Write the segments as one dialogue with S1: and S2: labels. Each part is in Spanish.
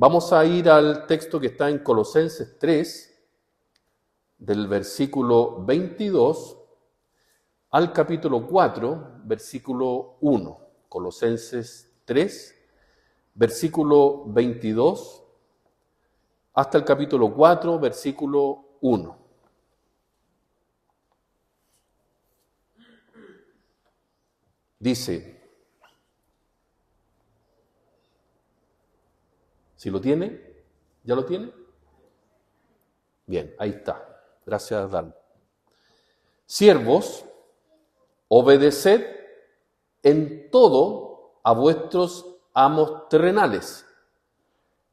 S1: Vamos a ir al texto que está en Colosenses 3, del versículo 22 al capítulo 4, versículo 1. Colosenses 3, versículo 22 hasta el capítulo 4, versículo 1. Dice, ¿si lo tiene? ¿Ya lo tiene? Bien, ahí está. Gracias, Dan. Siervos, obedeced en todo a vuestros amos terrenales,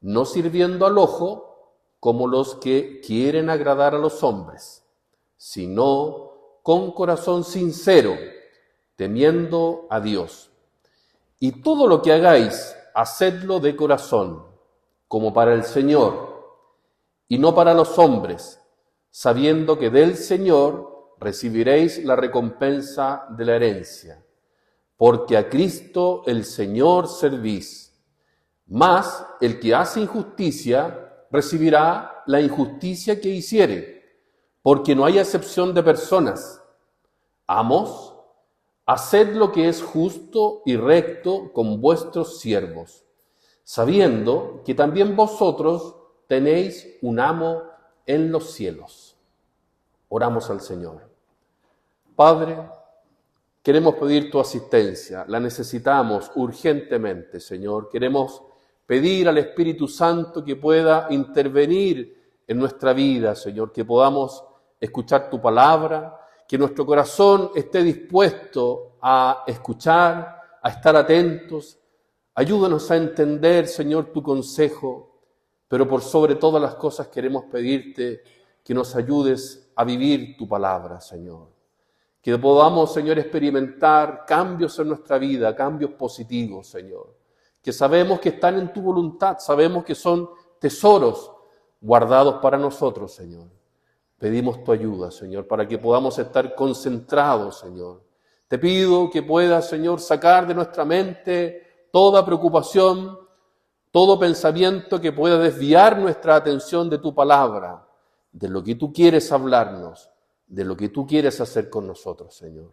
S1: no sirviendo al ojo como los que quieren agradar a los hombres, sino con corazón sincero, temiendo a Dios. Y todo lo que hagáis, hacedlo de corazón, como para el Señor, y no para los hombres, sabiendo que del Señor recibiréis la recompensa de la herencia. Porque a Cristo el Señor servís. Mas el que hace injusticia recibirá la injusticia que hiciere, porque no hay acepción de personas. Amos, haced lo que es justo y recto con vuestros siervos, sabiendo que también vosotros tenéis un amo en los cielos. Oramos al Señor. Padre, queremos pedir tu asistencia, la necesitamos urgentemente, Señor. Queremos pedir al Espíritu Santo que pueda intervenir en nuestra vida, Señor, que podamos escuchar tu palabra, que nuestro corazón esté dispuesto a escuchar, a estar atentos. Ayúdanos a entender, Señor, tu consejo, pero por sobre todas las cosas queremos pedirte que nos ayudes a vivir tu palabra, Señor. Que podamos, Señor, experimentar cambios en nuestra vida, cambios positivos, Señor. Que sabemos que están en tu voluntad, sabemos que son tesoros guardados para nosotros, Señor. Pedimos tu ayuda, Señor, para que podamos estar concentrados, Señor. Te pido que puedas, Señor, sacar de nuestra mente toda preocupación, todo pensamiento que pueda desviar nuestra atención de tu palabra, de lo que tú quieres hablarnos, de lo que tú quieres hacer con nosotros, Señor.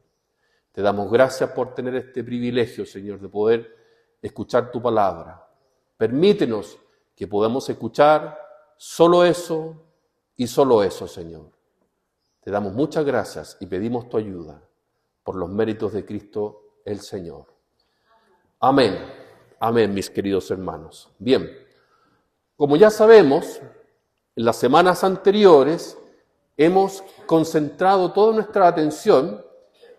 S1: Te damos gracias por tener este privilegio, Señor, de poder escuchar tu palabra. Permítenos que podamos escuchar solo eso y solo eso, Señor. Te damos muchas gracias y pedimos tu ayuda por los méritos de Cristo el Señor. Amén. Amén, mis queridos hermanos. Bien, como ya sabemos, en las semanas anteriores hemos concentrado toda nuestra atención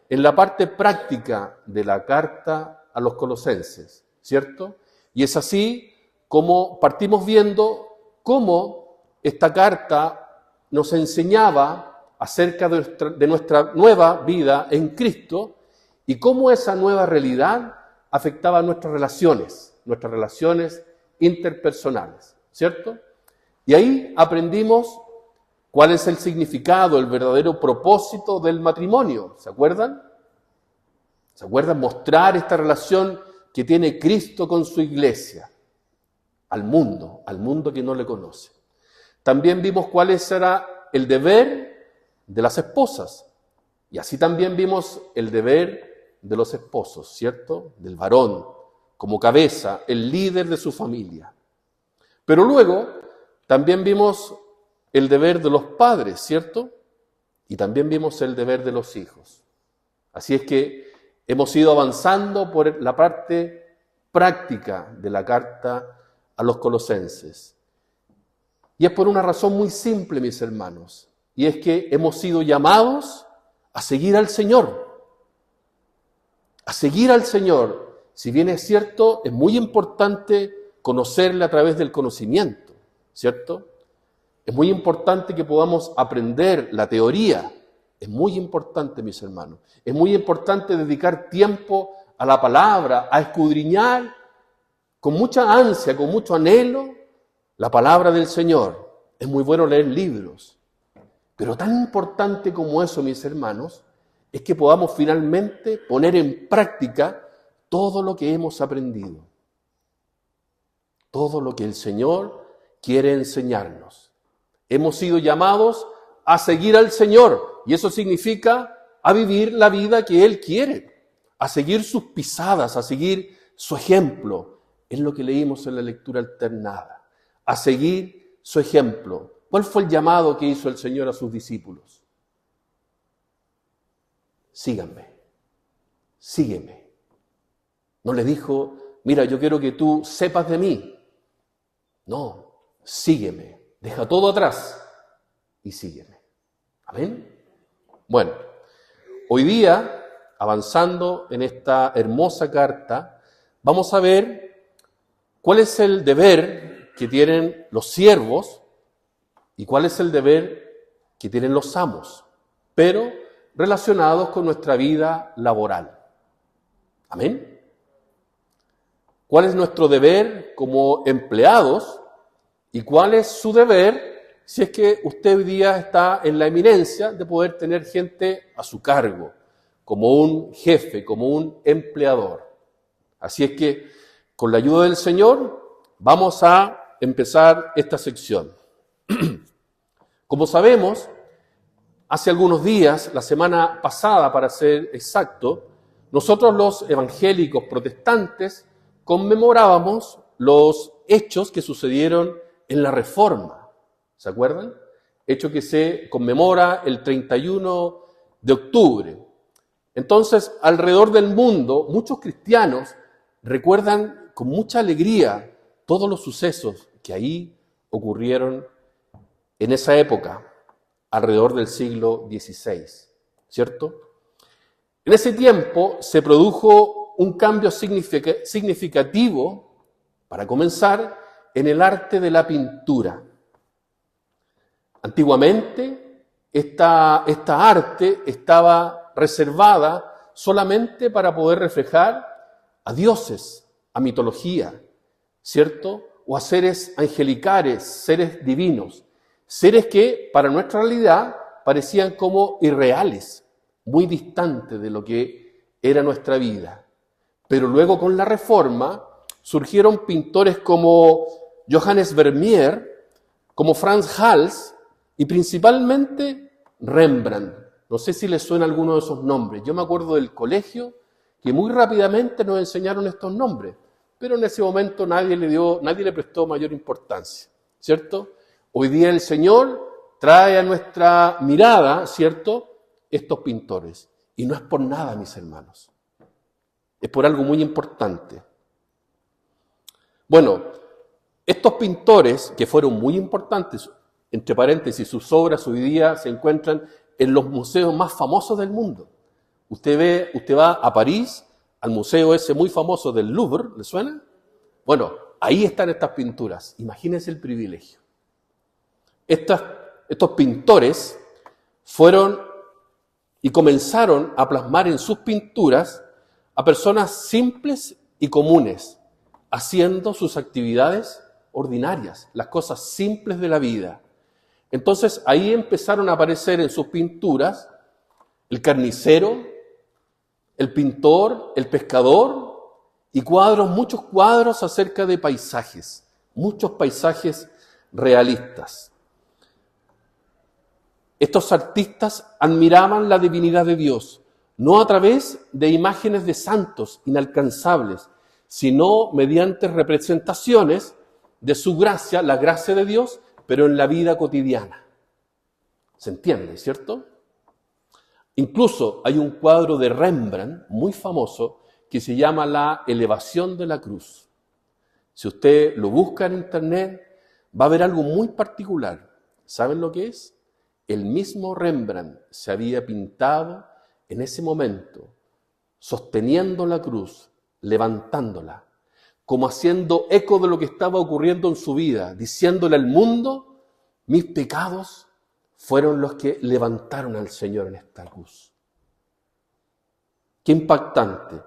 S1: en la parte práctica de la carta a los colosenses, ¿cierto? Y es así como partimos viendo cómo esta carta nos enseñaba acerca de nuestra nueva vida en Cristo y cómo esa nueva realidad afectaba nuestras relaciones interpersonales, ¿cierto? Y ahí aprendimos cuál es el significado, el verdadero propósito del matrimonio, ¿se acuerdan? ¿Se acuerdan? Mostrar esta relación que tiene Cristo con su iglesia al mundo que no le conoce. También vimos cuál será el deber de las esposas. Y así también vimos el deber de los esposos, ¿cierto? Del varón, como cabeza, el líder de su familia. Pero luego también vimos el deber de los padres, ¿cierto? Y también vimos el deber de los hijos. Así es que hemos ido avanzando por la parte práctica de la carta a los colosenses. Y es por una razón muy simple, mis hermanos, y es que hemos sido llamados a seguir al Señor. A seguir al Señor. Si bien es cierto, es muy importante conocerle a través del conocimiento, ¿cierto? Es muy importante que podamos aprender la teoría. Es muy importante, mis hermanos. Es muy importante dedicar tiempo a la palabra, a escudriñar con mucha ansia, con mucho anhelo, la palabra del Señor. Es muy bueno leer libros. Pero tan importante como eso, mis hermanos, es que podamos finalmente poner en práctica todo lo que hemos aprendido. todo lo que el Señor quiere enseñarnos. Hemos sido llamados a seguir al Señor, y eso significa a vivir la vida que Él quiere, a seguir sus pisadas, a seguir su ejemplo. Es lo que leímos en la lectura alternada, a seguir su ejemplo. ¿Cuál fue el llamado que hizo el Señor a sus discípulos? Síganme, sígueme. No les dijo, mira, yo quiero que tú sepas de mí. No, sígueme, deja todo atrás y sígueme. ¿Amén? Bueno, hoy día, avanzando en esta hermosa carta, vamos a ver cuál es el deber que tienen los siervos y cuál es el deber que tienen los amos, pero relacionados con nuestra vida laboral. ¿Amén? ¿Cuál es nuestro deber como empleados y cuál es su deber si es que usted hoy día está en la eminencia de poder tener gente a su cargo, como un jefe, como un empleador? Así es que, con la ayuda del Señor, vamos a empezar esta sección. Como sabemos, hace algunos días, la semana pasada para ser exacto, nosotros los evangélicos protestantes conmemorábamos los hechos que sucedieron en la Reforma. ¿Se acuerdan? Hecho que se conmemora el 31 de octubre. Entonces, alrededor del mundo, muchos cristianos recuerdan con mucha alegría todos los sucesos que ahí ocurrieron en esa época, alrededor del siglo XVI, ¿cierto? En ese tiempo se produjo un cambio significativo, para comenzar, en el arte de la pintura. Antiguamente, esta arte estaba reservada solamente para poder reflejar a dioses, a mitología, ¿cierto? O a seres angelicales, seres divinos, seres que para nuestra realidad parecían como irreales, muy distantes de lo que era nuestra vida. Pero luego con la Reforma surgieron pintores como Johannes Vermeer, como Frans Hals y principalmente Rembrandt. No sé si les suena alguno de esos nombres. Yo me acuerdo del colegio que muy rápidamente nos enseñaron estos nombres, pero en ese momento nadie le prestó mayor importancia, ¿cierto? Hoy día el Señor trae a nuestra mirada, ¿cierto?, estos pintores. Y no es por nada, mis hermanos. Es por algo muy importante. Bueno, estos pintores, que fueron muy importantes, entre paréntesis, sus obras hoy día se encuentran en los museos más famosos del mundo. Usted va a París, al museo ese muy famoso del Louvre, ¿le suena? Bueno, ahí están estas pinturas. Imagínense el privilegio. Estos pintores fueron y comenzaron a plasmar en sus pinturas a personas simples y comunes, haciendo sus actividades ordinarias, las cosas simples de la vida. Entonces ahí empezaron a aparecer en sus pinturas el carnicero, el pintor, el pescador y muchos cuadros acerca de paisajes, muchos paisajes realistas. Estos artistas admiraban la divinidad de Dios, no a través de imágenes de santos inalcanzables, sino mediante representaciones de su gracia, la gracia de Dios, pero en la vida cotidiana. ¿Se entiende, cierto? Incluso hay un cuadro de Rembrandt muy famoso que se llama La elevación de la cruz. Si usted lo busca en internet, va a ver algo muy particular. ¿Saben lo que es? El mismo Rembrandt se había pintado en ese momento, sosteniendo la cruz, levantándola, como haciendo eco de lo que estaba ocurriendo en su vida, diciéndole al mundo, mis pecados fueron los que levantaron al Señor en esta cruz. Qué impactante.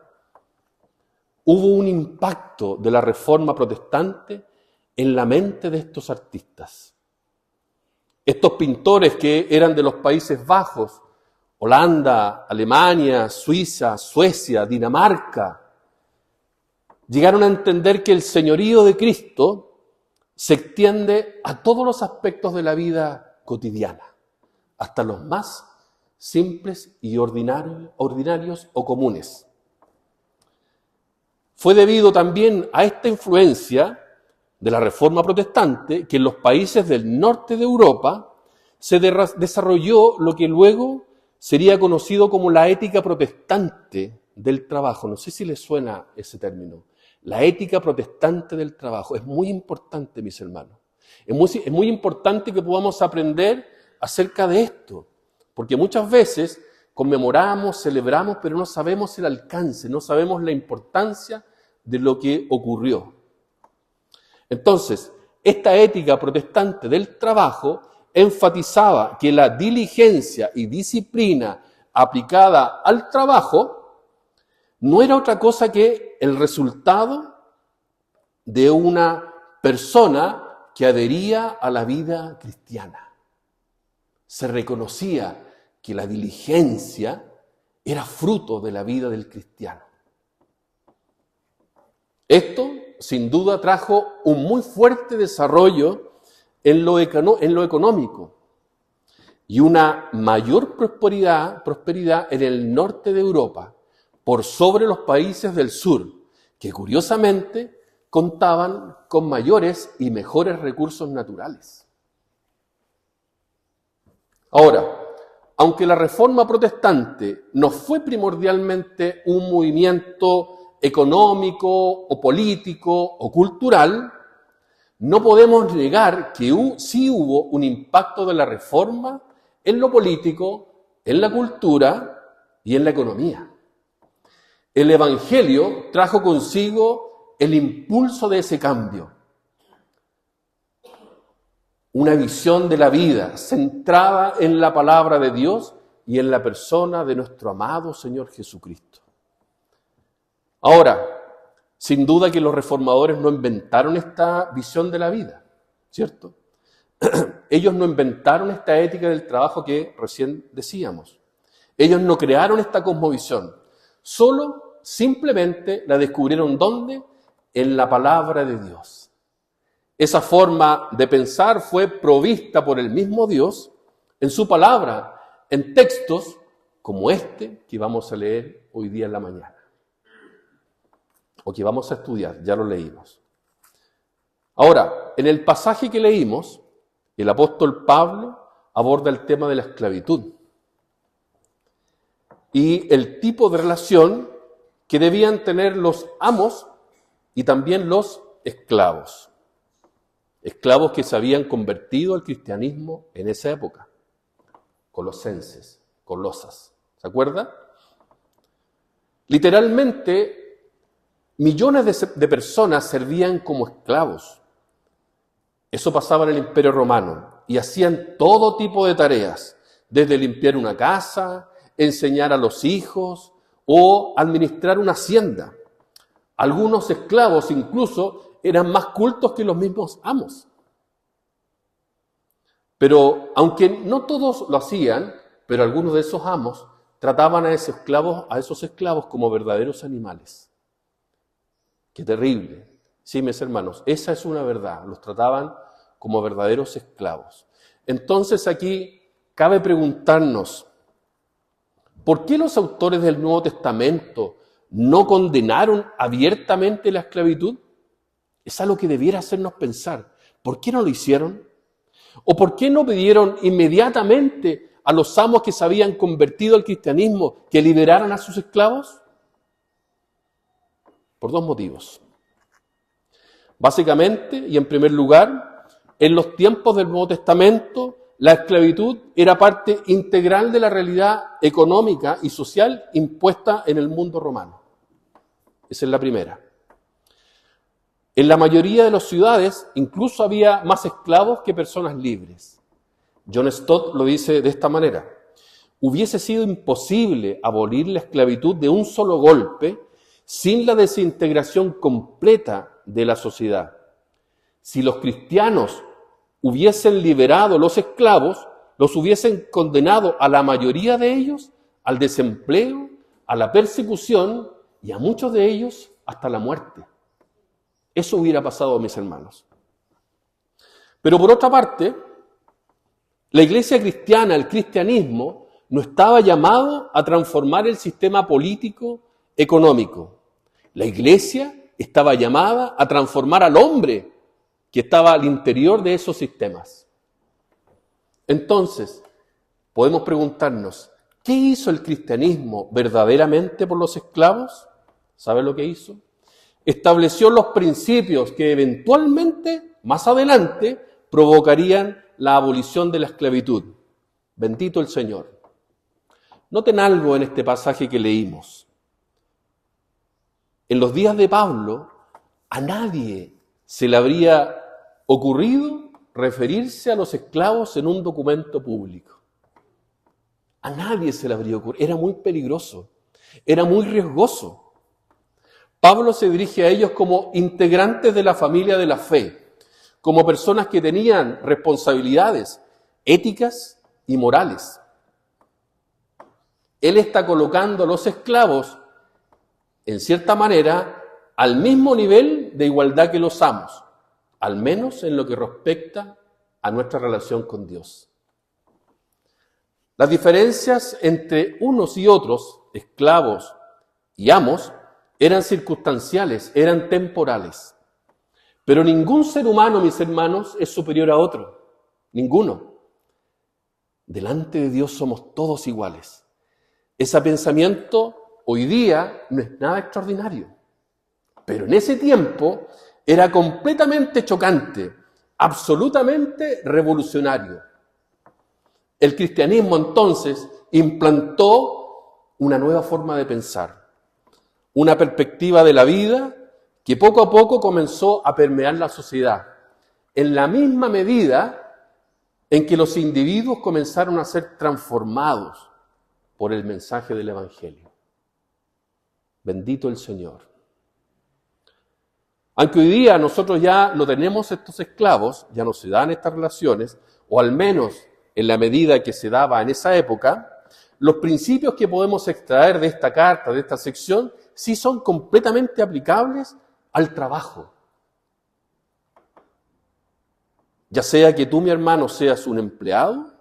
S1: Hubo un impacto de la Reforma protestante en la mente de estos artistas. Estos pintores que eran de los Países Bajos, Holanda, Alemania, Suiza, Suecia, Dinamarca, llegaron a entender que el señorío de Cristo se extiende a todos los aspectos de la vida cotidiana, hasta los más simples y ordinarios o comunes. Fue debido también a esta influencia de la Reforma Protestante que en los países del norte de Europa se desarrolló lo que luego sería conocido como la ética protestante del trabajo. No sé si les suena ese término. La ética protestante del trabajo. Es muy importante, mis hermanos. Es muy importante que podamos aprender acerca de esto, porque muchas veces conmemoramos, celebramos, pero no sabemos el alcance, no sabemos la importancia de lo que ocurrió. Entonces, esta ética protestante del trabajo enfatizaba que la diligencia y disciplina aplicada al trabajo no era otra cosa que el resultado de una persona que adhería a la vida cristiana. Se reconocía que la diligencia era fruto de la vida del cristiano. Esto, sin duda, trajo un muy fuerte desarrollo en lo económico y una mayor prosperidad en el norte de Europa, por sobre los países del sur, que curiosamente contaban con mayores y mejores recursos naturales. Ahora, aunque la Reforma Protestante no fue primordialmente un movimiento económico o político o cultural, no podemos negar que sí hubo un impacto de la Reforma en lo político, en la cultura y en la economía. El Evangelio trajo consigo el impulso de ese cambio. Una visión de la vida centrada en la palabra de Dios y en la persona de nuestro amado Señor Jesucristo. Ahora, sin duda que los reformadores no inventaron esta visión de la vida, ¿cierto? Ellos no inventaron esta ética del trabajo que recién decíamos. Ellos no crearon esta cosmovisión. Simplemente la descubrieron ¿dónde? En la palabra de Dios. Esa forma de pensar fue provista por el mismo Dios en su palabra, en textos como este que vamos a leer hoy día en la mañana. O que vamos a estudiar, ya lo leímos. Ahora, en el pasaje que leímos, el apóstol Pablo aborda el tema de la esclavitud y el tipo de relación que debían tener los amos y también los esclavos. Esclavos que se habían convertido al cristianismo en esa época. Colosenses, Colosas. ¿Se acuerda? Literalmente, millones de personas servían como esclavos. Eso pasaba en el Imperio Romano y hacían todo tipo de tareas, desde limpiar una casa, enseñar a los hijos o administrar una hacienda. Algunos esclavos incluso eran más cultos que los mismos amos. Pero aunque no todos lo hacían, pero algunos de esos amos trataban a esos esclavos como verdaderos animales. ¡Qué terrible! Sí, mis hermanos, esa es una verdad. Los trataban como verdaderos esclavos. Entonces aquí cabe preguntarnos, ¿por qué los autores del Nuevo Testamento no condenaron abiertamente la esclavitud? Es algo que debiera hacernos pensar. ¿Por qué no lo hicieron? ¿O por qué no pidieron inmediatamente a los amos que se habían convertido al cristianismo que liberaran a sus esclavos? Por dos motivos. Básicamente, y en primer lugar, en los tiempos del Nuevo Testamento, la esclavitud era parte integral de la realidad económica y social impuesta en el mundo romano. Esa es la primera. En la mayoría de las ciudades incluso había más esclavos que personas libres. John Stott lo dice de esta manera: hubiese sido imposible abolir la esclavitud de un solo golpe sin la desintegración completa de la sociedad. Si los cristianos hubiesen liberado los esclavos, los hubiesen condenado a la mayoría de ellos al desempleo, a la persecución y a muchos de ellos hasta la muerte. Eso hubiera pasado, mis hermanos. Pero por otra parte, la iglesia cristiana, el cristianismo, no estaba llamado a transformar el sistema político, económico. La iglesia estaba llamada a transformar al hombre que estaba al interior de esos sistemas. Entonces, podemos preguntarnos, ¿qué hizo el cristianismo verdaderamente por los esclavos? ¿Sabe lo que hizo? Estableció los principios que eventualmente, más adelante, provocarían la abolición de la esclavitud. Bendito el Señor. Noten algo en este pasaje que leímos. En los días de Pablo, a nadie se le habría ocurrido referirse a los esclavos en un documento público. A nadie se le habría ocurrido. Era muy peligroso, era muy riesgoso. Pablo se dirige a ellos como integrantes de la familia de la fe, como personas que tenían responsabilidades éticas y morales. Él está colocando a los esclavos, en cierta manera, al mismo nivel de igualdad que los amos, al menos en lo que respecta a nuestra relación con Dios. Las diferencias entre unos y otros, esclavos y amos, eran circunstanciales, eran temporales. Pero ningún ser humano, mis hermanos, es superior a otro. Ninguno. Delante de Dios somos todos iguales. Ese pensamiento hoy día no es nada extraordinario. Pero en ese tiempo era completamente chocante, absolutamente revolucionario. El cristianismo entonces implantó una nueva forma de pensar, una perspectiva de la vida que poco a poco comenzó a permear la sociedad, en la misma medida en que los individuos comenzaron a ser transformados por el mensaje del Evangelio. Bendito el Señor. Aunque hoy día nosotros ya no tenemos estos esclavos, ya no se dan estas relaciones, o al menos en la medida que se daba en esa época, los principios que podemos extraer de esta carta, de esta sección, sí son completamente aplicables al trabajo. Ya sea que tú, mi hermano, seas un empleado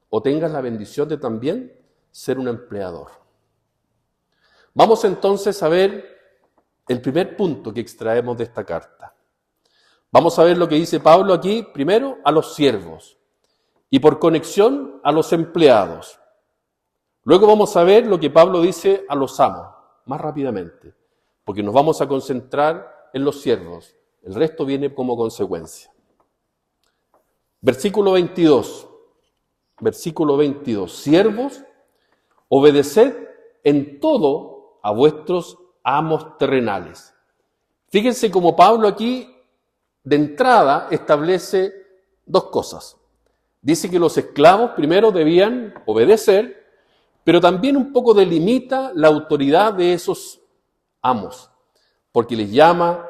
S1: o tengas la bendición de también ser un empleador. Vamos entonces a ver el primer punto que extraemos de esta carta. Vamos a ver lo que dice Pablo aquí, primero a los siervos y por conexión a los empleados. Luego vamos a ver lo que Pablo dice a los amos, más rápidamente, porque nos vamos a concentrar en los siervos. El resto viene como consecuencia. Versículo 22. Siervos, obedeced en todo a vuestros amos terrenales. Fíjense cómo Pablo aquí, de entrada, establece dos cosas. Dice que los esclavos primero debían obedecer, pero también un poco delimita la autoridad de esos amos, porque les llama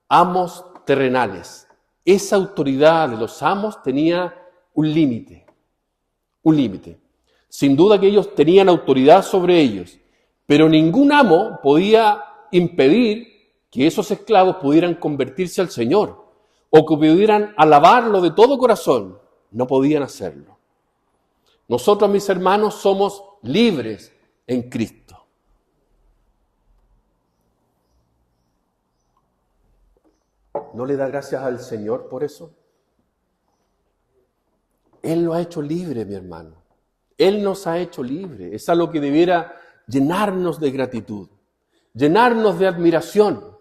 S1: amos terrenales. Esa autoridad de los amos tenía un límite. Sin duda que ellos tenían autoridad sobre ellos, pero ningún amo podía impedir que esos esclavos pudieran convertirse al Señor o que pudieran alabarlo de todo corazón. No podían hacerlo. Nosotros, mis hermanos, somos libres en Cristo. ¿No le da gracias al Señor por eso? Él lo ha hecho libre, mi hermano. Él nos ha hecho libre. Es algo que debiera llenarnos de gratitud, llenarnos de admiración.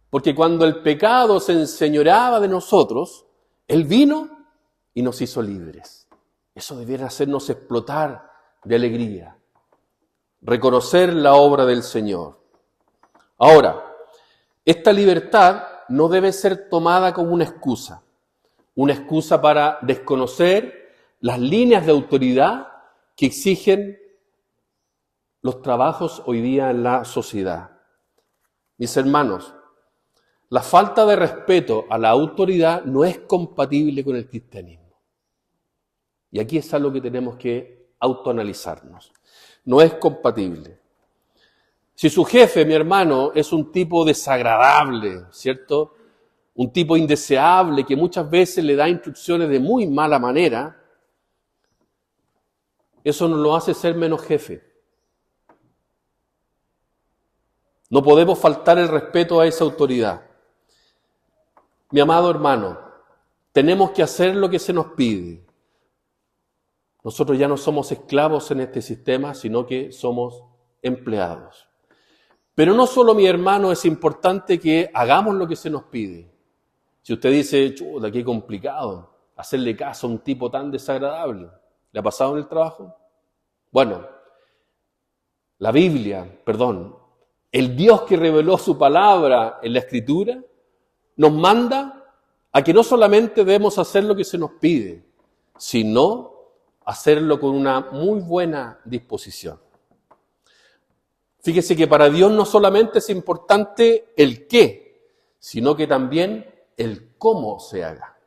S1: Porque cuando el pecado se enseñoreaba de nosotros, Él vino y nos hizo libres. Eso debiera hacernos explotar de alegría, reconocer la obra del Señor. Ahora, esta libertad no debe ser tomada como una excusa para desconocer las líneas de autoridad que exigen los trabajos hoy día en la sociedad. Mis hermanos, la falta de respeto a la autoridad no es compatible con el cristianismo. Y aquí es algo que tenemos que autoanalizarnos. No es compatible. Si su jefe, mi hermano, es un tipo desagradable, ¿cierto? Un tipo indeseable que muchas veces le da instrucciones de muy mala manera, eso no lo hace ser menos jefe. No podemos faltar el respeto a esa autoridad. Mi amado hermano, tenemos que hacer lo que se nos pide. Nosotros ya no somos esclavos en este sistema, sino que somos empleados. Pero no solo, mi hermano, es importante que hagamos lo que se nos pide. Si usted dice, chuta, qué complicado hacerle caso a un tipo tan desagradable, ¿le ha pasado en el trabajo? Bueno, la Biblia, el Dios que reveló su palabra en la Escritura, nos manda a que no solamente debemos hacer lo que se nos pide, sino hacerlo con una muy buena disposición. Fíjese que para Dios no solamente es importante el qué, sino que también el cómo se haga.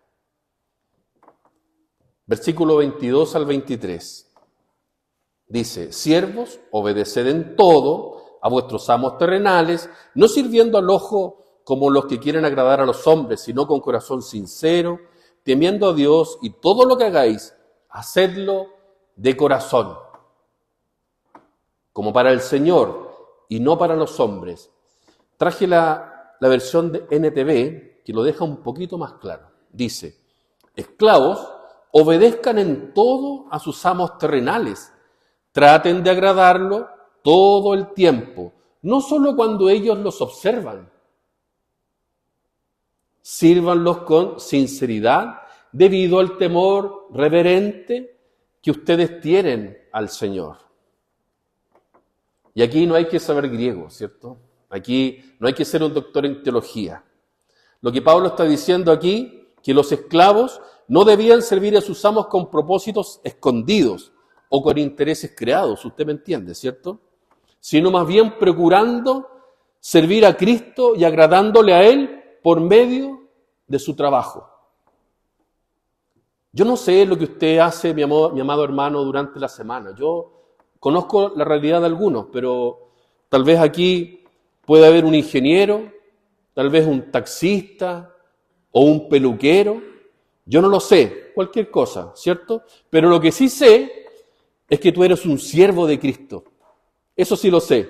S1: Versículo 22 al 23. Dice, siervos, obedeced en todo a vuestros amos terrenales, no sirviendo al ojo como los que quieren agradar a los hombres, sino con corazón sincero, temiendo a Dios, y todo lo que hagáis, hacedlo de corazón, como para el Señor y no para los hombres. Traje la versión de NTV, que lo deja un poquito más claro. Dice, esclavos, obedezcan en todo a sus amos terrenales, traten de agradarlo todo el tiempo, no solo cuando ellos los observan. Sírvanlos con sinceridad debido al temor reverente que ustedes tienen al Señor. Y aquí no hay que saber griego, ¿cierto? Aquí no hay que ser un doctor en teología. Lo que Pablo está diciendo aquí, que los esclavos no debían servir a sus amos con propósitos escondidos o con intereses creados, usted me entiende, ¿cierto? Sino más bien procurando servir a Cristo y agradándole a Él por medio de su trabajo. Yo no sé lo que usted hace, mi amado hermano, durante la semana. Yo conozco la realidad de algunos, pero tal vez aquí puede haber un ingeniero, tal vez un taxista o un peluquero. Yo no lo sé, cualquier cosa, ¿cierto? Pero lo que sí sé es que tú eres un siervo de Cristo. Eso sí lo sé.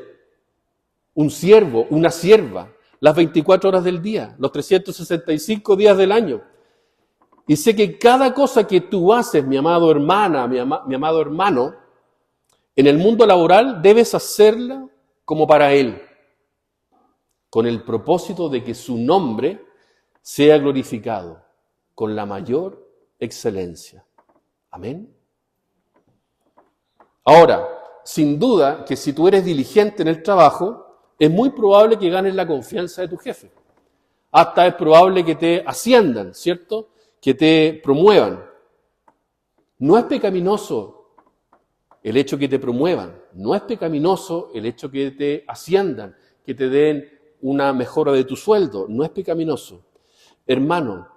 S1: Un siervo, una sierva, las 24 horas del día, los 365 días del año. Y sé que cada cosa que tú haces, mi amado hermana, mi amado hermano, en el mundo laboral debes hacerla como para Él, con el propósito de que su nombre sea glorificado con la mayor excelencia. Amén. Ahora, sin duda que si tú eres diligente en el trabajo, es muy probable que ganes la confianza de tu jefe. Hasta es probable que te asciendan, ¿cierto? Que te promuevan. No es pecaminoso el hecho que te promuevan, no es pecaminoso el hecho que te asciendan, que te den una mejora de tu sueldo, no es pecaminoso. Hermano,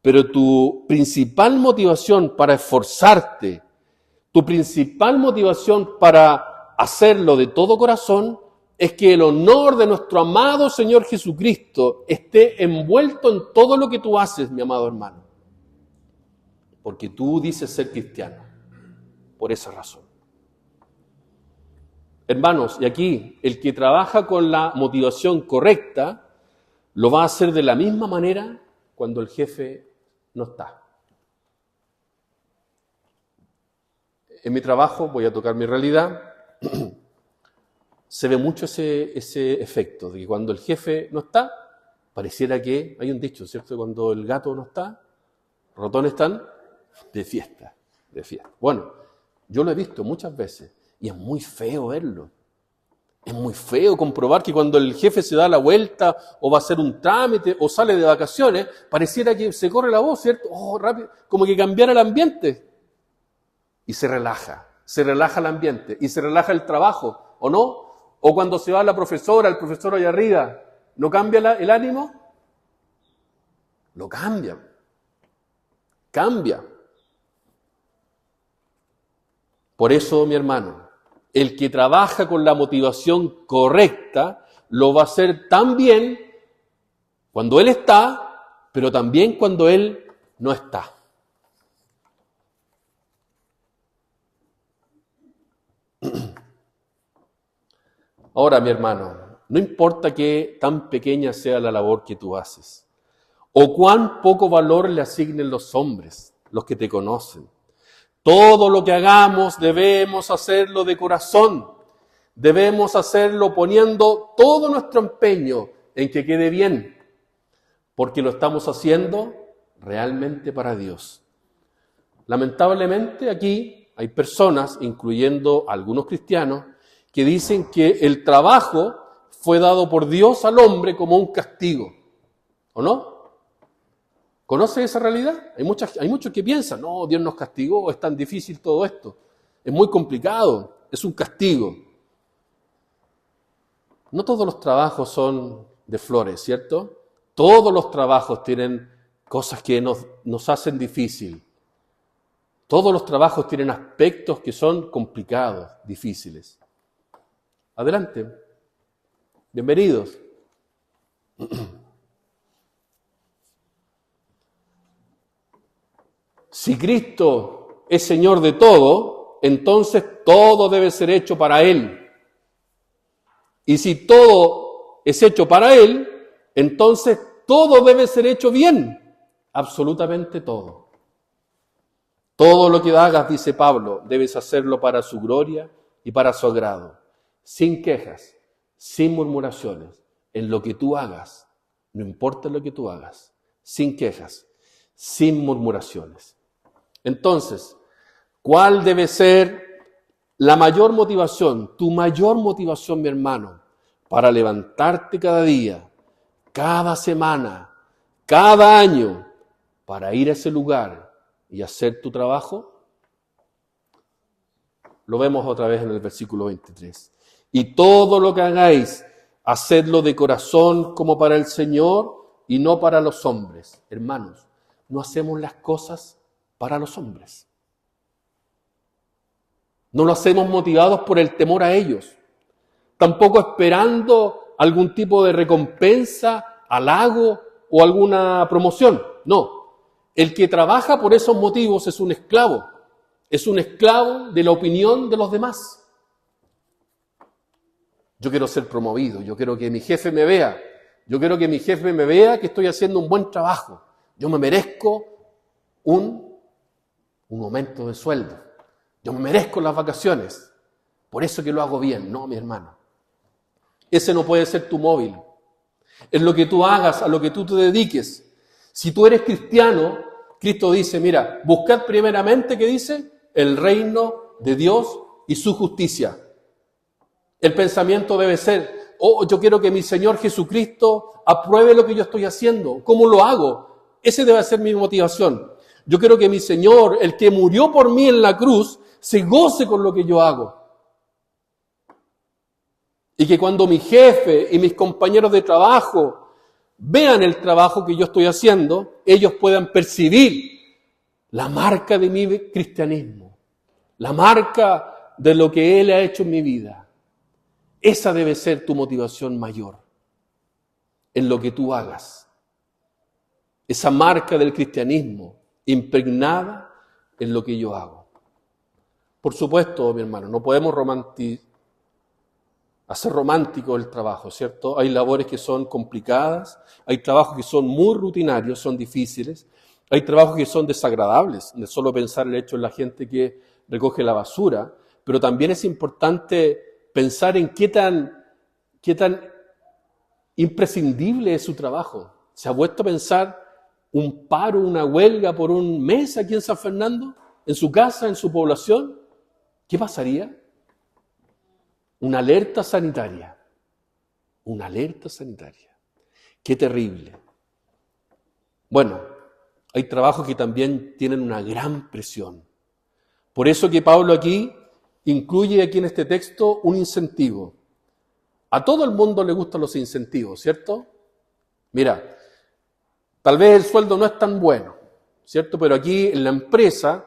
S1: pero tu principal motivación para esforzarte, tu principal motivación para hacerlo de todo corazón, es que el honor de nuestro amado Señor Jesucristo esté envuelto en todo lo que tú haces, mi amado hermano. Porque tú dices ser cristiano, por esa razón. Hermanos, y aquí el que trabaja con la motivación correcta, lo va a hacer de la misma manera cuando el jefe no está. En mi trabajo, voy a tocar mi realidad, se ve mucho ese efecto de que cuando el jefe no está, pareciera que, hay un dicho, ¿cierto? Cuando el gato no está, ratones están de fiesta, de fiesta. Bueno, yo lo he visto muchas veces y es muy feo verlo. Es muy feo comprobar que cuando el jefe se da la vuelta o va a hacer un trámite o sale de vacaciones, pareciera que se corre la voz, ¿cierto? Oh, rápido, como que cambiara el ambiente. Y se relaja el ambiente y se relaja el trabajo, ¿o no? O cuando se va la profesora, el profesor allá arriba, ¿no cambia el ánimo? Lo cambia. Cambia. Por eso, mi hermano, el que trabaja con la motivación correcta lo va a hacer tan bien cuando él está, pero también cuando él no está. Ahora, mi hermano, no importa qué tan pequeña sea la labor que tú haces, o cuán poco valor le asignen los hombres, los que te conocen. Todo lo que hagamos debemos hacerlo de corazón, debemos hacerlo poniendo todo nuestro empeño en que quede bien, porque lo estamos haciendo realmente para Dios. Lamentablemente aquí hay personas, incluyendo algunos cristianos, que dicen que el trabajo fue dado por Dios al hombre como un castigo, ¿o no? ¿Conoce esa realidad? Hay muchos que piensan, no, Dios nos castigó, es tan difícil todo esto, es muy complicado, es un castigo. No todos los trabajos son de flores, ¿cierto? Todos los trabajos tienen cosas que nos hacen difícil. Todos los trabajos tienen aspectos que son complicados, difíciles. Adelante. Bienvenidos. Si Cristo es Señor de todo, entonces todo debe ser hecho para Él. Y si todo es hecho para Él, entonces todo debe ser hecho bien. Absolutamente todo. Todo lo que hagas, dice Pablo, debes hacerlo para su gloria y para su agrado. Sin quejas, sin murmuraciones. En lo que tú hagas, no importa lo que tú hagas, sin quejas, sin murmuraciones. Entonces, ¿cuál debe ser la mayor motivación, tu mayor motivación, mi hermano, para levantarte cada día, cada semana, cada año, para ir a ese lugar y hacer tu trabajo? Lo vemos otra vez en el versículo 23. Y todo lo que hagáis, hacedlo de corazón como para el Señor y no para los hombres. Hermanos, no hacemos las cosas para los hombres. No lo hacemos motivados por el temor a ellos. Tampoco esperando algún tipo de recompensa, halago o alguna promoción. No. El que trabaja por esos motivos es un esclavo. Es un esclavo de la opinión de los demás. Yo quiero ser promovido, yo quiero que mi jefe me vea. Yo quiero que mi jefe me vea que estoy haciendo un buen trabajo. Yo me merezco un aumento de sueldo. Yo me merezco las vacaciones. Por eso que lo hago bien. No, mi hermano. Ese no puede ser tu móvil. Es lo que tú hagas, a lo que tú te dediques. Si tú eres cristiano, Cristo dice, mira, buscad primeramente, ¿qué dice? El reino de Dios y su justicia. El pensamiento debe ser, yo quiero que mi Señor Jesucristo apruebe lo que yo estoy haciendo. ¿Cómo lo hago? Ese debe ser mi motivación. Yo quiero que mi Señor, el que murió por mí en la cruz, se goce con lo que yo hago. Y que cuando mi jefe y mis compañeros de trabajo vean el trabajo que yo estoy haciendo, ellos puedan percibir la marca de mi cristianismo, la marca de lo que Él ha hecho en mi vida. Esa debe ser tu motivación mayor en lo que tú hagas. Esa marca del cristianismo impregnada en lo que yo hago. Por supuesto, mi hermano, no podemos hacer romántico el trabajo, ¿cierto? Hay labores que son complicadas, hay trabajos que son muy rutinarios, son difíciles, hay trabajos que son desagradables, de solo pensar el hecho en la gente que recoge la basura, pero también es importante pensar en qué tan imprescindible es su trabajo. ¿Se ha vuelto a pensar un paro, una huelga por un mes aquí en San Fernando? ¿En su casa, en su población? ¿Qué pasaría? Una alerta sanitaria. Una alerta sanitaria. Qué terrible. Bueno, hay trabajos que también tienen una gran presión. Por eso que Pablo aquí incluye aquí en este texto un incentivo. A todo el mundo le gustan los incentivos, ¿cierto? Mira, tal vez el sueldo no es tan bueno, ¿cierto? Pero aquí en la empresa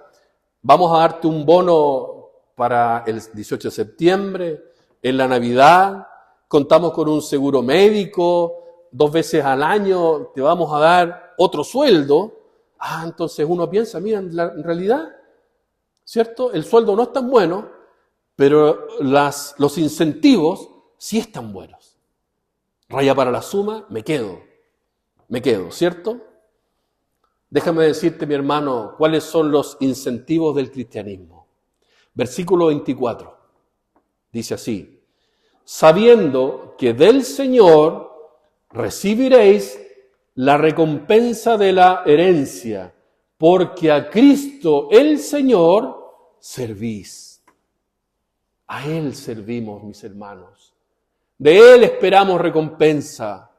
S1: vamos a darte un bono para el 18 de septiembre, en la Navidad, contamos con un seguro médico, 2 veces al año te vamos a dar otro sueldo. Entonces uno piensa, mira, en realidad, ¿cierto? El sueldo no es tan bueno, pero los incentivos sí están buenos. Raya para la suma, me quedo, ¿cierto? Déjame decirte, mi hermano, cuáles son los incentivos del cristianismo. Versículo 24, dice así: sabiendo que del Señor recibiréis la recompensa de la herencia, porque a Cristo el Señor servís. A Él servimos, mis hermanos. De Él esperamos recompensa.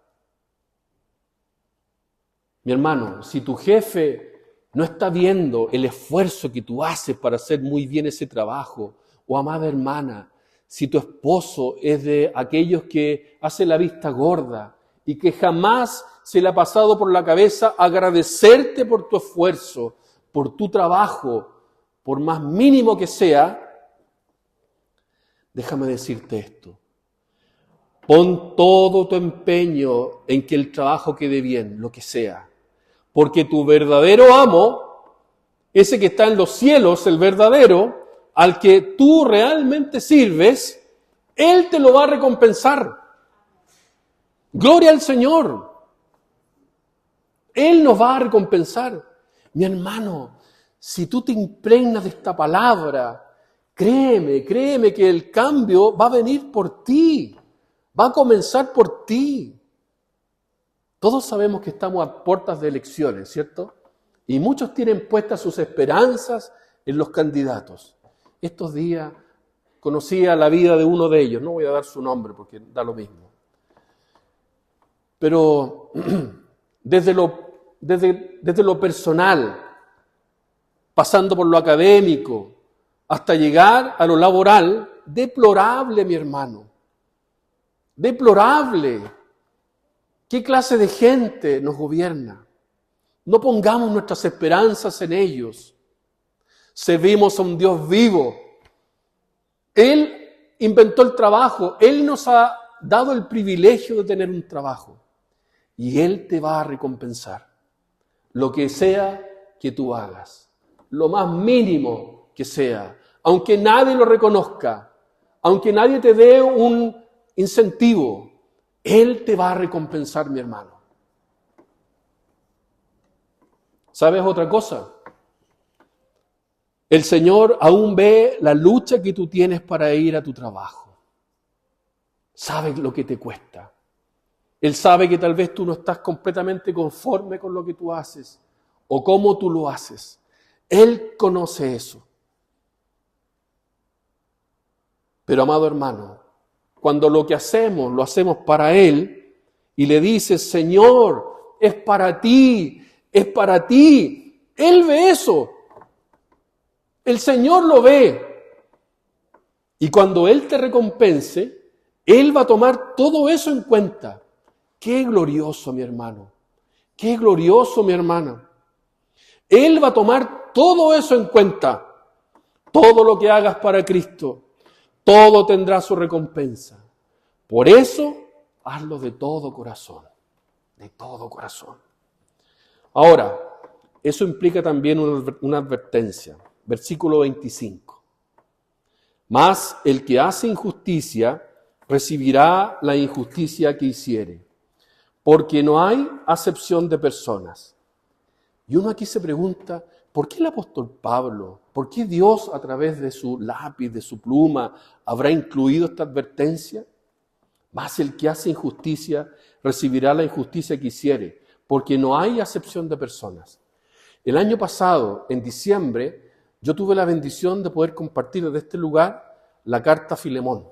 S1: Mi hermano, si tu jefe no está viendo el esfuerzo que tú haces para hacer muy bien ese trabajo, o amada hermana, si tu esposo es de aquellos que hace la vista gorda y que jamás se le ha pasado por la cabeza agradecerte por tu esfuerzo, por tu trabajo, por más mínimo que sea, déjame decirte esto. Pon todo tu empeño en que el trabajo quede bien, lo que sea. Porque tu verdadero amo, ese que está en los cielos, el verdadero, al que tú realmente sirves, Él te lo va a recompensar. Gloria al Señor. Él nos va a recompensar. Mi hermano, si tú te impregnas de esta palabra, créeme que el cambio va a venir por ti. Va a comenzar por ti. Todos sabemos que estamos a puertas de elecciones, ¿cierto? Y muchos tienen puestas sus esperanzas en los candidatos. Estos días conocía la vida de uno de ellos, no voy a dar su nombre porque da lo mismo. Pero desde lo personal, pasando por lo académico, hasta llegar a lo laboral, deplorable, mi hermano. Deplorable. ¿Qué clase de gente nos gobierna? No pongamos nuestras esperanzas en ellos. Servimos a un Dios vivo. Él inventó el trabajo. Él nos ha dado el privilegio de tener un trabajo. Y Él te va a recompensar. Lo que sea que tú hagas. Lo más mínimo que sea. Aunque nadie lo reconozca. Aunque nadie te dé un incentivo. Él te va a recompensar, mi hermano. ¿Sabes otra cosa? El Señor aún ve la lucha que tú tienes para ir a tu trabajo. Sabe lo que te cuesta. Él sabe que tal vez tú no estás completamente conforme con lo que tú haces o cómo tú lo haces. Él conoce eso. Pero, amado hermano, cuando lo que hacemos, lo hacemos para Él, y le dices, Señor, es para ti, Él ve eso. El Señor lo ve. Y cuando Él te recompense, Él va a tomar todo eso en cuenta. Qué glorioso, mi hermano. Qué glorioso, mi hermana. Él va a tomar todo eso en cuenta. Todo lo que hagas para Cristo. Todo tendrá su recompensa. Por eso, hazlo de todo corazón. De todo corazón. Ahora, eso implica también una advertencia. Versículo 25. Mas el que hace injusticia recibirá la injusticia que hiciere, porque no hay acepción de personas. Y uno aquí se pregunta, ¿por qué el apóstol Pablo, por qué Dios a través de su lápiz, de su pluma, habrá incluido esta advertencia? Mas el que hace injusticia recibirá la injusticia que hiciere, porque no hay acepción de personas. El año pasado, en diciembre, yo tuve la bendición de poder compartir desde este lugar la carta a Filemón.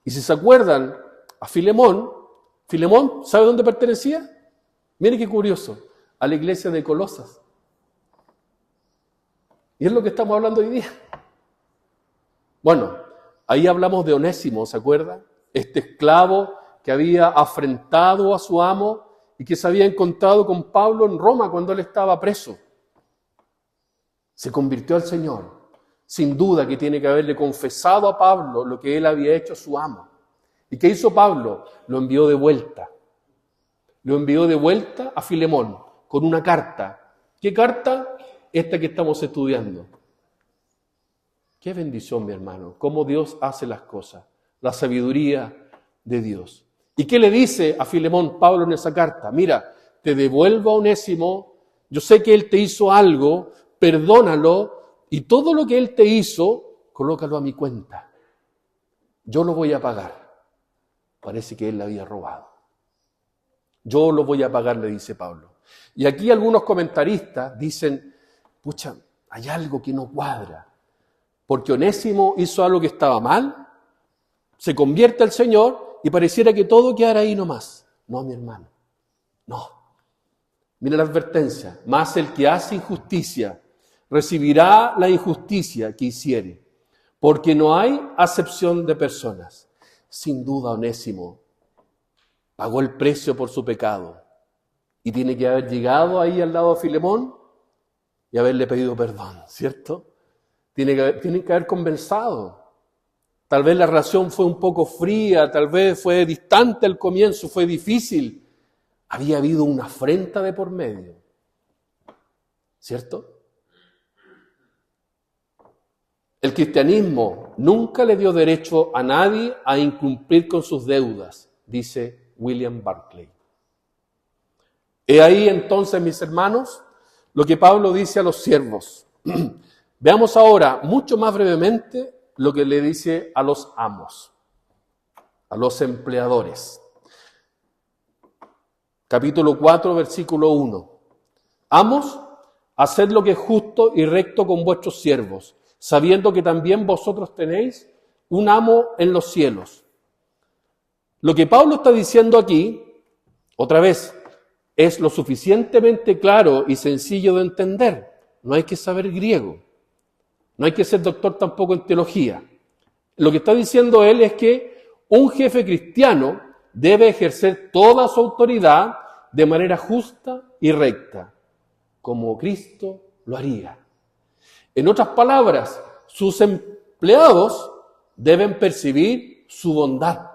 S1: Y si se acuerdan, a Filemón, ¿sabe dónde pertenecía? Mire qué curioso, a la iglesia de Colosas. Y es lo que estamos hablando hoy día. Bueno, ahí hablamos de Onésimo, ¿se acuerda? Este esclavo que había afrentado a su amo y que se había encontrado con Pablo en Roma cuando él estaba preso. Se convirtió al Señor. sin duda que tiene que haberle confesado a Pablo lo que él había hecho a su amo. ¿Y qué hizo Pablo? Lo envió de vuelta. Lo envió de vuelta a Filemón con una carta. ¿Qué carta? Esta que estamos estudiando. Qué bendición, mi hermano, cómo Dios hace las cosas, la sabiduría de Dios. ¿Y qué le dice a Filemón Pablo en esa carta? Mira, te devuelvo a Onésimo, yo sé que él te hizo algo, perdónalo, y todo lo que él te hizo, colócalo a mi cuenta. Yo lo voy a pagar. Parece que él le había robado. Yo lo voy a pagar, le dice Pablo. Y aquí algunos comentaristas dicen, pucha, hay algo que no cuadra. Porque Onésimo hizo algo que estaba mal, se convierte al Señor y pareciera que todo quedara ahí nomás. No, mi hermano, no. Mira la advertencia, más el que hace injusticia recibirá la injusticia que hiciere, porque no hay acepción de personas. Sin duda Onésimo pagó el precio por su pecado y tiene que haber llegado ahí al lado de Filemón y haberle pedido perdón, ¿cierto? Tienen que haber conversado. Tal vez la relación fue un poco fría, tal vez fue distante al comienzo, fue difícil. Había habido una afrenta de por medio, ¿cierto? El cristianismo nunca le dio derecho a nadie a incumplir con sus deudas, dice William Barclay. He ahí entonces, mis hermanos, lo que Pablo dice a los siervos. Veamos ahora, mucho más brevemente, lo que le dice a los amos, a los empleadores. Capítulo 4, versículo 1. Amos, haced lo que es justo y recto con vuestros siervos, sabiendo que también vosotros tenéis un amo en los cielos. Lo que Pablo está diciendo aquí, otra vez, es lo suficientemente claro y sencillo de entender. No hay que saber griego. No hay que ser doctor tampoco en teología. Lo que está diciendo él es que un jefe cristiano debe ejercer toda su autoridad de manera justa y recta, como Cristo lo haría. En otras palabras, sus empleados deben percibir su bondad.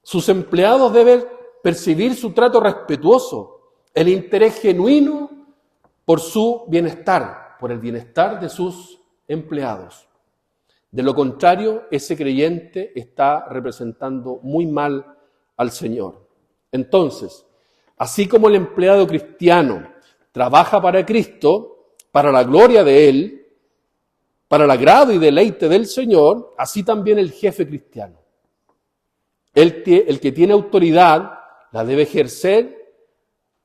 S1: Sus empleados deben percibir su trato respetuoso, el interés genuino por su bienestar, por el bienestar de sus empleados. De lo contrario, ese creyente está representando muy mal al Señor. Entonces, así como el empleado cristiano trabaja para Cristo, para la gloria de Él, para el agrado y deleite del Señor, así también el jefe cristiano. El que tiene autoridad la debe ejercer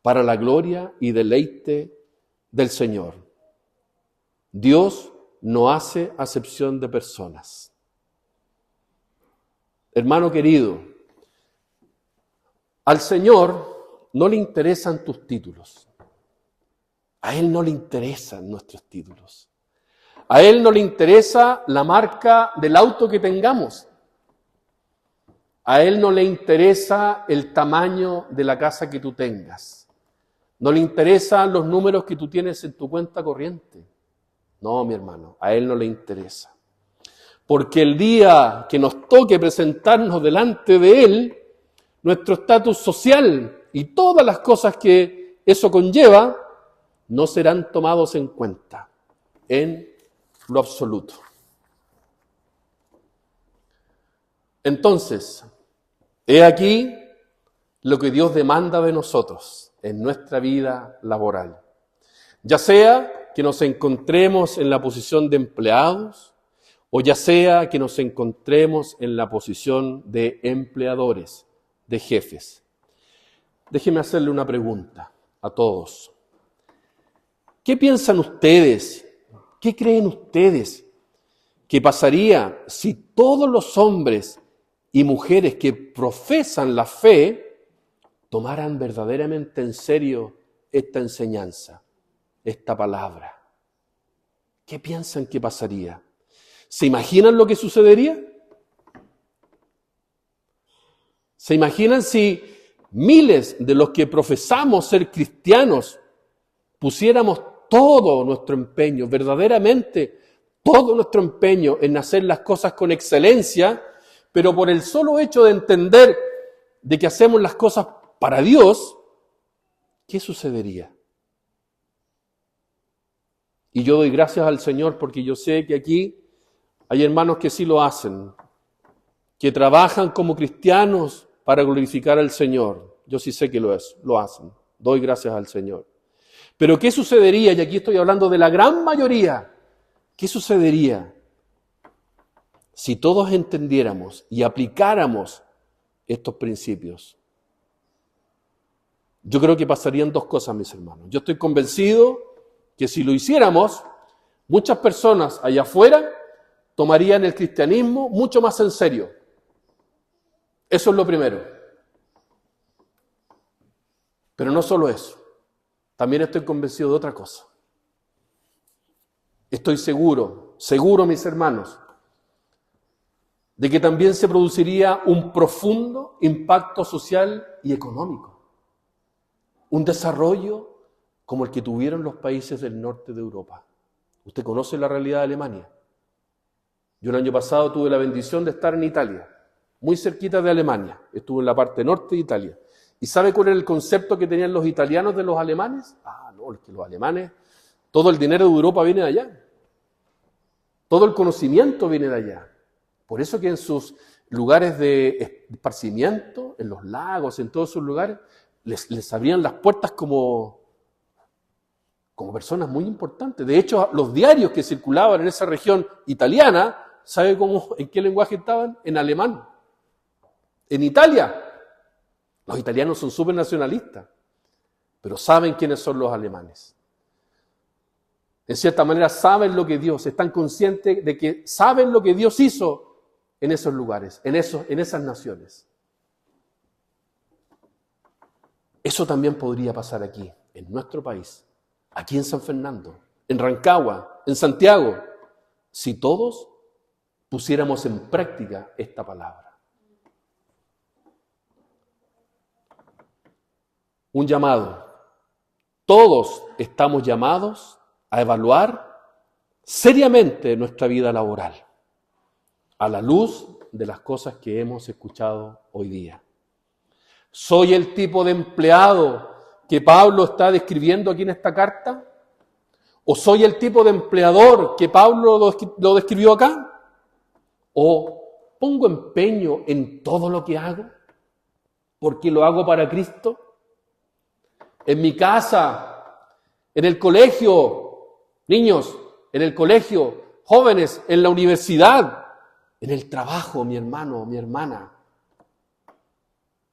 S1: para la gloria y deleite del Señor. Dios no hace acepción de personas. Hermano querido, al Señor no le interesan tus títulos. A Él no le interesan nuestros títulos. A Él no le interesa la marca del auto que tengamos. A Él no le interesa el tamaño de la casa que tú tengas. No le interesan los números que tú tienes en tu cuenta corriente. No, mi hermano, a Él no le interesa. Porque el día que nos toque presentarnos delante de Él, nuestro estatus social y todas las cosas que eso conlleva, no serán tomados en cuenta en lo absoluto. Entonces, he aquí lo que Dios demanda de nosotros en nuestra vida laboral. Ya sea que nos encontremos en la posición de empleados, o ya sea que nos encontremos en la posición de empleadores, de jefes. Déjenme hacerle una pregunta a todos. ¿Qué piensan ustedes? ¿Qué creen ustedes que pasaría si todos los hombres y mujeres que profesan la fe tomaran verdaderamente en serio esta enseñanza, esta palabra? ¿Qué piensan que pasaría? ¿Se imaginan lo que sucedería? ¿Se imaginan si miles de los que profesamos ser cristianos pusiéramos todo nuestro empeño, verdaderamente todo nuestro empeño en hacer las cosas con excelencia, pero por el solo hecho de entender de que hacemos las cosas para Dios, ¿qué sucedería? Y yo doy gracias al Señor porque yo sé que aquí hay hermanos que sí lo hacen, que trabajan como cristianos para glorificar al Señor. Yo sí sé que lo hacen. Doy gracias al Señor. Pero ¿qué sucedería? Y aquí estoy hablando de la gran mayoría. ¿Qué sucedería si todos entendiéramos y aplicáramos estos principios? Yo creo que pasarían dos cosas, mis hermanos. Yo estoy convencido que si lo hiciéramos, muchas personas allá afuera tomarían el cristianismo mucho más en serio. Eso es lo primero. Pero no solo eso. También estoy convencido de otra cosa. Estoy seguro, mis hermanos, de que también se produciría un profundo impacto social y económico. Un desarrollo como el que tuvieron los países del norte de Europa. Usted conoce la realidad de Alemania. Yo el año pasado tuve la bendición de estar en Italia, muy cerquita de Alemania. Estuve en la parte norte de Italia. ¿Y sabe cuál era el concepto que tenían los italianos de los alemanes? No, es que los alemanes, todo el dinero de Europa viene de allá. Todo el conocimiento viene de allá. Por eso que en sus lugares de esparcimiento, en los lagos, en todos sus lugares, les abrían las puertas como personas muy importantes. De hecho, los diarios que circulaban en esa región italiana, ¿sabe en qué lenguaje estaban? En alemán. En Italia. Los italianos son súper nacionalistas, pero saben quiénes son los alemanes. En cierta manera saben lo que Dios, están conscientes de que saben lo que Dios hizo en esos lugares, en esas naciones. Eso también podría pasar aquí, en nuestro país, aquí en San Fernando, en Rancagua, en Santiago, si todos pusiéramos en práctica esta palabra. Un llamado. Todos estamos llamados a evaluar seriamente nuestra vida laboral a la luz de las cosas que hemos escuchado hoy día. ¿Soy el tipo de empleado que Pablo está describiendo aquí en esta carta? ¿O soy el tipo de empleador que Pablo lo describió acá? ¿O pongo empeño en todo lo que hago porque lo hago para Cristo? En mi casa, en el colegio, niños, en el colegio, jóvenes, en la universidad, en el trabajo, mi hermano, mi hermana.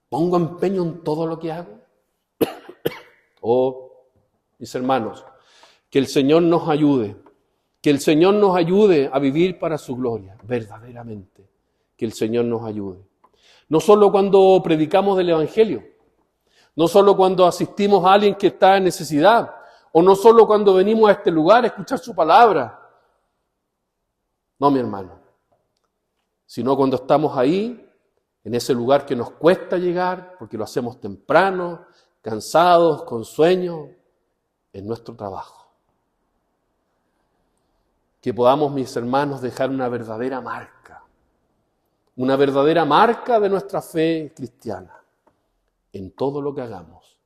S1: ¿Pongo empeño en todo lo que hago? Mis hermanos, que el Señor nos ayude, a vivir para su gloria, verdaderamente, que el Señor nos ayude. No solo cuando predicamos del Evangelio, no solo cuando asistimos a alguien que está en necesidad, o no solo cuando venimos a este lugar a escuchar su palabra. No, mi hermano. Sino cuando estamos ahí, en ese lugar que nos cuesta llegar, porque lo hacemos temprano, cansados, con sueño, en nuestro trabajo. Que podamos, mis hermanos, dejar una verdadera marca de nuestra fe cristiana, en todo lo que hagamos,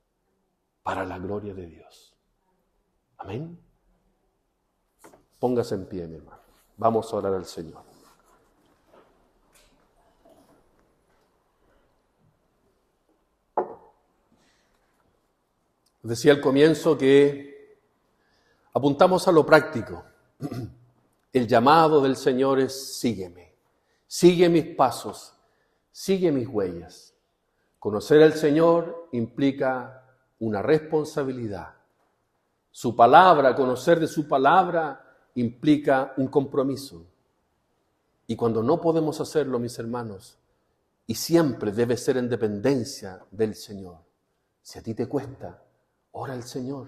S1: para la gloria de Dios. Amén. Póngase en pie, mi hermano. Vamos a orar al Señor. Decía al comienzo que apuntamos a lo práctico. El llamado del Señor es: sígueme, sigue mis pasos, sigue mis huellas. Conocer al Señor implica una responsabilidad. Su palabra, conocer de su palabra, implica un compromiso. Y cuando no podemos hacerlo, mis hermanos, y siempre debe ser en dependencia del Señor. Si a ti te cuesta, ora al Señor,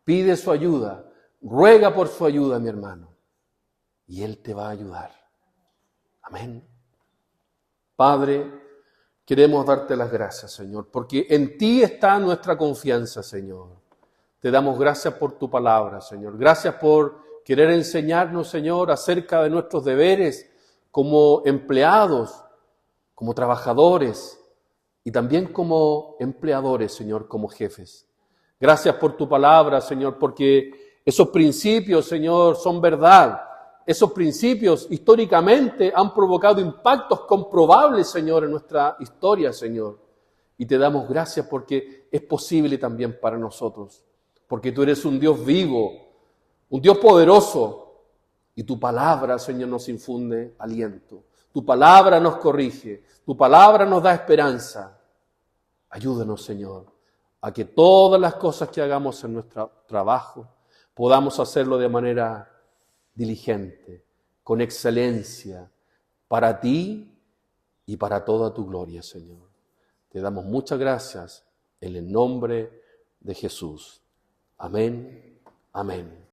S1: pide su ayuda, ruega por su ayuda, mi hermano, y Él te va a ayudar. Amén. Padre, queremos darte las gracias, Señor, porque en ti está nuestra confianza, Señor. Te damos gracias por tu palabra, Señor. Gracias por querer enseñarnos, Señor, acerca de nuestros deberes como empleados, como trabajadores y también como empleadores, Señor, como jefes. Gracias por tu palabra, Señor, porque esos principios, Señor, son verdad. Esos principios históricamente han provocado impactos comprobables, Señor, en nuestra historia, Señor. Y te damos gracias porque es posible también para nosotros. Porque tú eres un Dios vivo, un Dios poderoso. Y tu palabra, Señor, nos infunde aliento. Tu palabra nos corrige. Tu palabra nos da esperanza. Ayúdanos, Señor, a que todas las cosas que hagamos en nuestro trabajo podamos hacerlo de manera diligente, con excelencia, para ti y para toda tu gloria, Señor. Te damos muchas gracias en el nombre de Jesús. Amén. Amén.